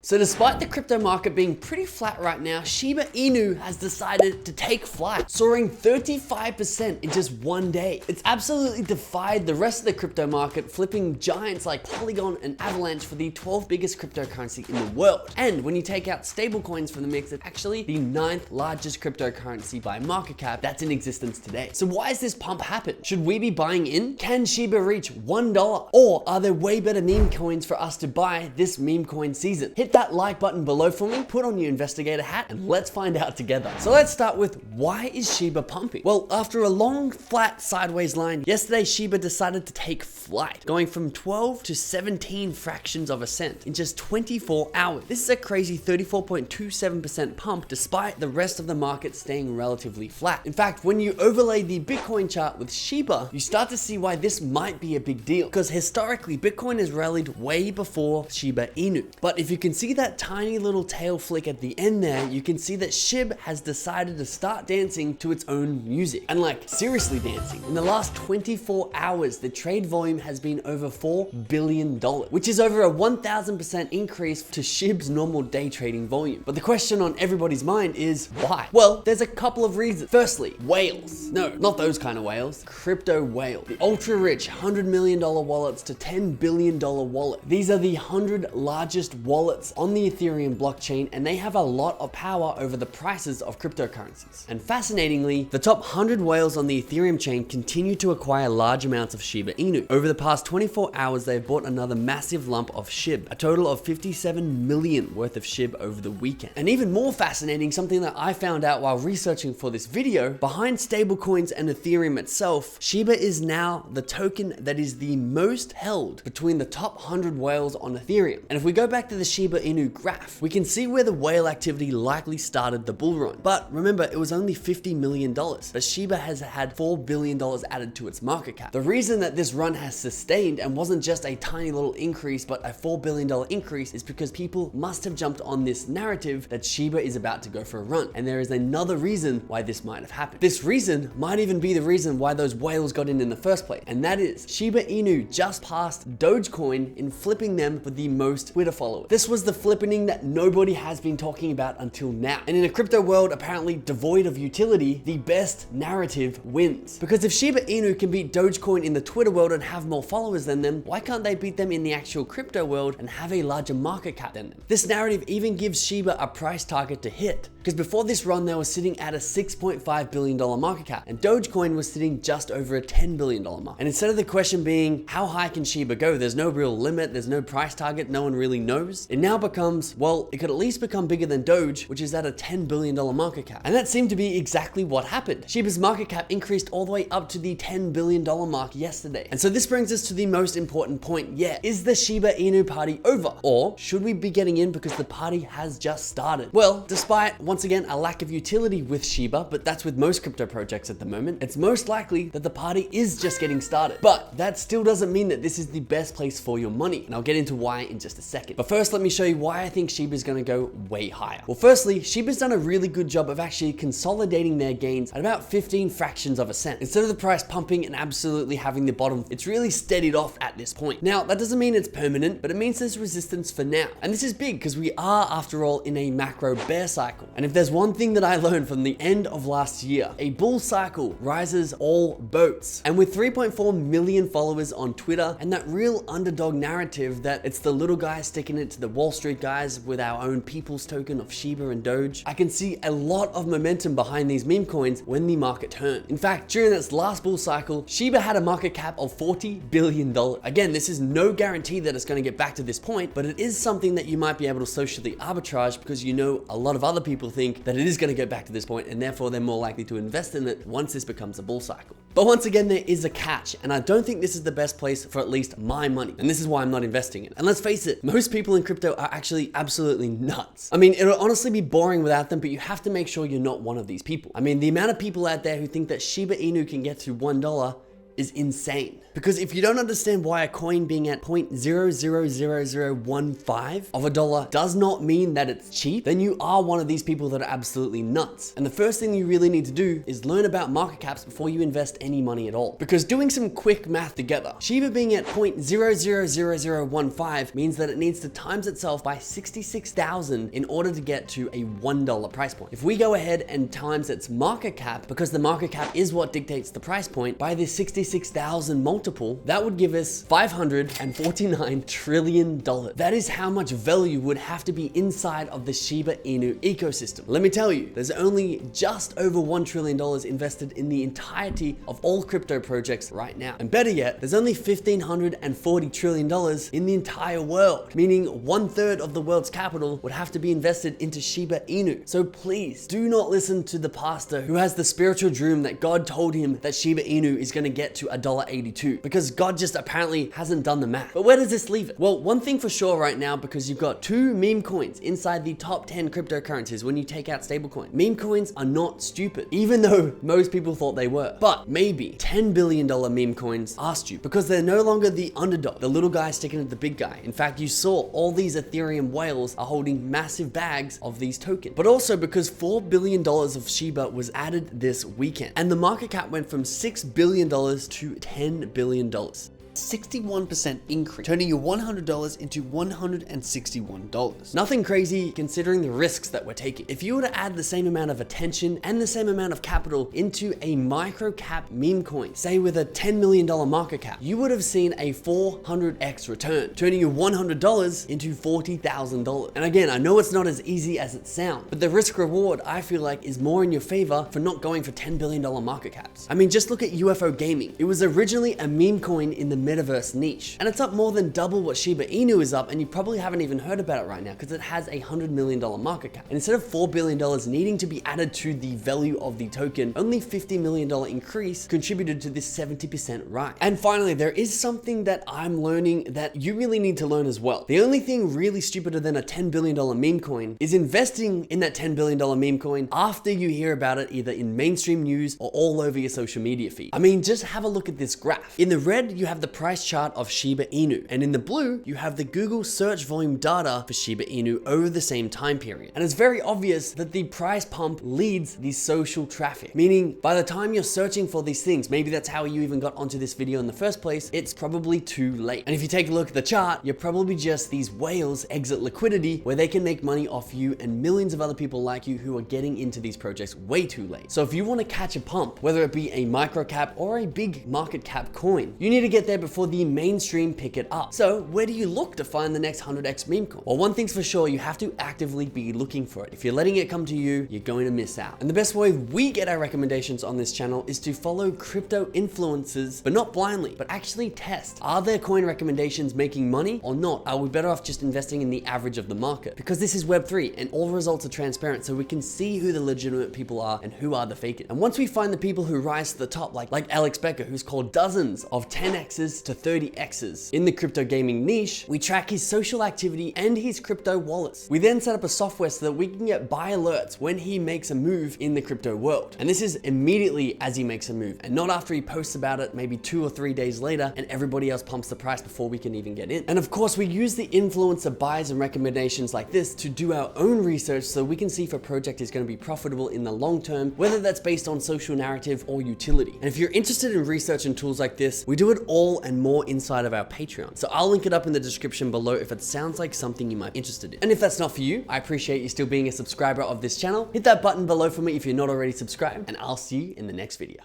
So despite the crypto market being pretty flat right now, Shiba Inu has decided to take flight, soaring 35% in just one day. It's absolutely defied the rest of the crypto market, flipping giants like Polygon and Avalanche for the 12th biggest cryptocurrency in the world. And when you take out stablecoins from the mix, it's actually the 9th largest cryptocurrency by market cap that's in existence today. So why has this pump happened? Should we be buying in? Can Shiba reach $1? Or are there way better meme coins for us to buy this meme coin season? Hit that like button below for me, put on your investigator hat, and let's find out together. So let's start with, why is Shiba pumping? Well, after a long, flat, sideways line, yesterday Shiba decided to take flight, going from 12 to 17 fractions of a cent in just 24 hours. This is a crazy 34.27% pump despite the rest of the market staying relatively flat. In fact, when you overlay the Bitcoin chart with Shiba, you start to see why this might be a big deal, because historically Bitcoin has rallied way before Shiba Inu. But if you can see that tiny little tail flick at the end there, you can see that SHIB has decided to start dancing to its own music, and like seriously dancing. In the last 24 hours, the trade volume has been over $4 billion, which is over a 1000% increase to SHIB's normal day trading volume. But the question on everybody's mind is why? Well, there's a couple of reasons. Firstly, whales. No, not those kind of whales. Crypto whale. The ultra rich $100 million wallets to $10 billion wallet. These are the 100 largest wallets on the Ethereum blockchain, and they have a lot of power over the prices of cryptocurrencies. And fascinatingly, the top 100 whales on the Ethereum chain continue to acquire large amounts of Shiba Inu. Over the past 24 hours, they've bought another massive lump of SHIB, a total of 57 million worth of SHIB over the weekend. And even more fascinating, something that I found out while researching for this video, behind stablecoins and Ethereum itself, Shiba is now the token that is the most held between the top 100 whales on Ethereum. And if we go back to the Shiba Inu graph, we can see where the whale activity likely started the bull run. But remember, it was only $50 million, but Shiba has had $4 billion added to its market cap. The reason that this run has sustained and wasn't just a tiny little increase, but a $4 billion increase, is because people must have jumped on this narrative that Shiba is about to go for a run. And there is another reason why this might have happened. This reason might even be the reason why those whales got in the first place. And that is, Shiba Inu just passed Dogecoin in flipping them for the most Twitter followers. This was the flippening that nobody has been talking about until now. And in a crypto world apparently devoid of utility, the best narrative wins. Because if Shiba Inu can beat Dogecoin in the Twitter world and have more followers than them, why can't they beat them in the actual crypto world and have a larger market cap than them? This narrative even gives Shiba a price target to hit. Because before this run, they were sitting at a $6.5 billion market cap, and Dogecoin was sitting just over a $10 billion mark. And instead of the question being, how high can Shiba go? There's no real limit, there's no price target, no one really knows. It now becomes, well, it could at least become bigger than Doge, which is at a $10 billion market cap. And that seemed to be exactly what happened. Shiba's market cap increased all the way up to the $10 billion mark yesterday. And so this brings us to the most important point yet. Is the Shiba Inu party over? Or should we be getting in because the party has just started? Well, despite, once again, a lack of utility with Shiba, but that's with most crypto projects at the moment, it's most likely that the party is just getting started. But that still doesn't mean that this is the best place for your money. And I'll get into why in just a second. But first, let me show you why I think Shiba is going to go way higher. Well, firstly, Shiba's done a really good job of actually consolidating their gains at about 15 fractions of a cent. Instead of the price pumping and absolutely having the bottom, it's really steadied off at this point. Now, that doesn't mean it's permanent, but it means there's resistance for now. And this is big because we are, after all, in a macro bear cycle. And if there's one thing that I learned from the end of last year, a bull cycle rises all boats. And with 3.4 million followers on Twitter and that real underdog narrative that it's the little guys sticking it to the Wall Street guys with our own people's token of Shiba and Doge, I can see a lot of momentum behind these meme coins when the market turned. In fact, during its last bull cycle, Shiba had a market cap of $40 billion. Again, this is no guarantee that it's going to get back to this point, but it is something that you might be able to socially arbitrage because you know a lot of other people think that it is going to get back to this point and therefore they're more likely to invest in it once this becomes a bull cycle. But once again, there is a catch, and I don't think this is the best place for at least my money. And this is why I'm not investing in it. And let's face it, most people in crypto are actually absolutely nuts. I mean, it'll honestly be boring without them, but you have to make sure you're not one of these people. I mean, the amount of people out there who think that Shiba Inu can get to $1 is insane. Because if you don't understand why a coin being at 0.000015 of a dollar does not mean that it's cheap, then you are one of these people that are absolutely nuts. And the first thing you really need to do is learn about market caps before you invest any money at all. Because doing some quick math together, Shiba being at 0.000015 means that it needs to times itself by 66,000 in order to get to a $1 price point. If we go ahead and times its market cap, because the market cap is what dictates the price point, by this 66,000 multiple, that would give us $549 trillion. That is how much value would have to be inside of the Shiba Inu ecosystem. Let me tell you, there's only just over $1 trillion invested in the entirety of all crypto projects right now. And better yet, there's only $1,540 trillion in the entire world, meaning 1/3 of the world's capital would have to be invested into Shiba Inu. So please do not listen to the pastor who has the spiritual dream that God told him that Shiba Inu is going to get to $1.82, because God just apparently hasn't done the math. But where does this leave it? Well, one thing for sure right now, because you've got 2 meme coins inside the top 10 cryptocurrencies when you take out stablecoin. Meme coins are not stupid, even though most people thought they were. But maybe $10 billion meme coins are stupid because they're no longer the underdog, the little guy sticking at the big guy. In fact, you saw all these Ethereum whales are holding massive bags of these tokens. But also because $4 billion of Shiba was added this weekend, and the market cap went from $6 billion to $10 billion. 61% increase, turning your $100 into $161. Nothing crazy considering the risks that we're taking. If you were to add the same amount of attention and the same amount of capital into a micro cap meme coin, say with a $10 million market cap, you would have seen a 400x return, turning your $100 into $40,000. And again, I know it's not as easy as it sounds, but the risk reward I feel like is more in your favor for not going for $10 billion market caps. I mean, just look at UFO gaming. It was originally a meme coin in the metaverse niche, and it's up more than double what Shiba Inu is up, and you probably haven't even heard about it right now because it has a $100 million market cap. And instead of $4 billion needing to be added to the value of the token, only $50 million increase contributed to this 70% rise. And finally, there is something that I'm learning that you really need to learn as well. The only thing really stupider than a $10 billion meme coin is investing in that $10 billion meme coin after you hear about it either in mainstream news or all over your social media feed. I mean, just have a look at this graph. In the red, you have the price chart of Shiba Inu, and in the blue, you have the Google search volume data for Shiba Inu over the same time period. And it's very obvious that the price pump leads the social traffic, meaning by the time you're searching for these things, maybe that's how you even got onto this video in the first place, it's probably too late. And if you take a look at the chart, you're probably just these whales exit liquidity where they can make money off you and millions of other people like you who are getting into these projects way too late. So if you want to catch a pump, whether it be a micro cap or a big market cap coin, you need to get there before the mainstream pick it up. So where do you look to find the next 100x meme coin? Well, one thing's for sure, you have to actively be looking for it. If you're letting it come to you, you're going to miss out. And the best way we get our recommendations on this channel is to follow crypto influencers, but not blindly, but actually test. Are their coin recommendations making money or not? Are we better off just investing in the average of the market? Because this is Web3 and all results are transparent, so we can see who the legitimate people are and who are the fakers. And once we find the people who rise to the top, like Alex Becker, who's called dozens of 10x's to 30x's in the crypto gaming niche, we track his social activity and his crypto wallets. We then set up a software so that we can get buy alerts when he makes a move in the crypto world. And this is immediately as he makes a move, and not after he posts about it maybe 2 or 3 days later and everybody else pumps the price before we can even get in. And of course, we use the influencer buys and recommendations like this to do our own research so we can see if a project is going to be profitable in the long term, whether that's based on social narrative or utility. And if you're interested in research and tools like this, we do it all and more inside of our Patreon. So I'll link it up in the description below if it sounds like something you might be interested in. And if that's not for you, I appreciate you still being a subscriber of this channel. Hit that button below for me if you're not already subscribed, and I'll see you in the next video.